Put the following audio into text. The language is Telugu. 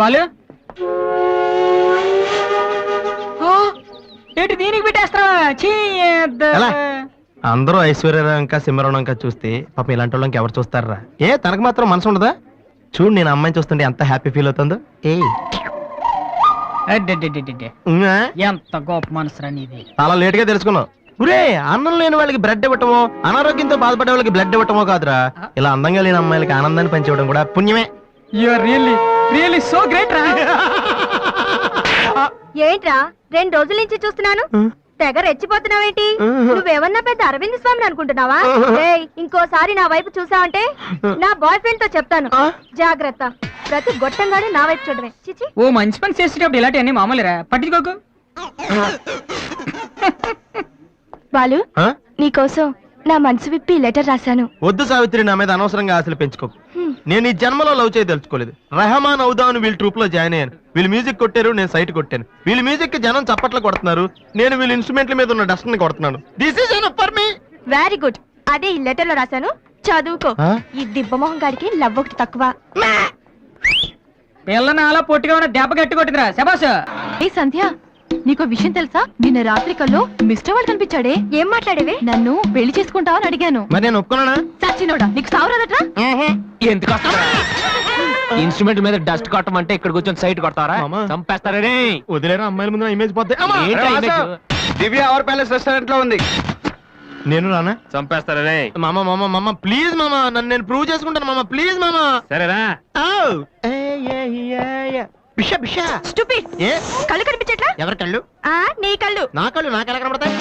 బాలు ఏంటి దీనికి పెట్టేస్తావా? అందరూ ఐశ్వర్యరావు ఇంకా సింహరావు ఇంకా చూస్తే పాపం ఇలాంటి వాళ్ళకి ఎవరు చూస్తారా? తనకు మాత్రం మనసు ఉండదా? చూడు నేను అమ్మాయిని చూస్తుంటే ఎంత హ్యాపీ ఫీల్ అవుతుందో. ఎంత గొప్ప మనసు నీది. చాలా లేట్ గా తెలుసుకున్నావు. ఒరే, అన్నం లేని వాళ్ళకి బ్లడ్ ఇవ్వటమో, అనారోగ్యంతో బాధపడే వాళ్ళకి బ్లడ్ ఇవ్వటమో కాదురా, ఇలా అందంగా లేని అమ్మాయిలకి ఆనందాన్ని పంచివ్వడం కూడా పుణ్యమే. రియల్లీ సో గ్రేట్ రా. ఏంట్రా 2 రోజుల నుంచి చూస్తున్నాను, తెగ రెచ్చిపోతున్నావేంటి? నువ్వేమన్నా పెద్ద అరవింద్ స్వామిని అనుకుంటున్నావా? ఇంకోసారి నా వైపు చూసావంటే నా బాయ్ ఫ్రెండ్ తో చెప్తాను, జాగ్రత్త. ప్రతి గొట్టంగానే నా వైపు చూడమే. చిచి, ఓ మంచి పని చేసేటప్పుడు ఇలాంటివన్నీ మామూలురా, పట్టించుకోకు. బాలు, నీకోసం నా మనసు విప్పి లెటర్ రాశాను. వద్దు సావిత్రి, నా మీద అనవసరంగా ఆశలు పెంచుకోకు. నేను ఈ జన్మలో లవ్ చేయ తెలుసుకోలేదు. రెహమాన్ అవుదాను వీళ్ళ ట్రూప్ లో జాయిన్ అయ్యాను. వీళ్ళు మ్యూజిక్ కొట్టారు, నేను సైట్ కొట్టాను. వీళ్ళ మ్యూజిక్ కి జనం చప్పట్లు కొడుతున్నారు, నేను వీళ్ళ ఇన్స్ట్రుమెంట్ల మీద ఉన్న డస్ట్ ని కొడుతున్నాను. This is enough for me. Very good. అదే ఈ లెటర్ లో రాశాను, చదువుకో. ఈ దిబ్బమోహం గారికి లవ్ ఒకటి తక్కువ. పిల్లని అలా పొట్టిగా ఉన్న దెబ్బ గట్టి కొట్టిందిరా. శబాష్. ఏ సంధ్య, నీకో విషయం తెలుసా? నిన్న రాత్రి కల్లో మిస్టర్ వాడు కనిపించాడే. ఏం మాట్లాడేవి? నన్ను పెళ్లి చేసుకుంటావని అడిగాను. మరి నేను ఒప్పుకున్నానా? సచ్చినోడా, నీకు సావరాదట్రా? ఎందుకు ఇన్స్ట్రుమెంట్ మీద డస్ట్ కొట్టమంటే ఇక్కడ కూర్చొని సైట్ కొడతారా? చంపేస్తారే. వదిలేరా, అమ్మాయిల ముందు ఇమేజ్ పోతే. దివ్య అవర్ ప్యాలెస్ రెస్టారెంట్ లో ఉంది. నేను రానా? చంపేస్తారే. మామ మామ మామ ప్లీజ్ మామ, నన్ను నేను ప్రూవ్ చేసుకుంటాను మామ, ప్లీజ్ మామ. సరేనా? కళ్ళు కనిపించట్లా? ఎవరి కళ్ళు? నీ కళ్ళు. నా కళ్ళు నాకు ఎలా కనబడతాయి?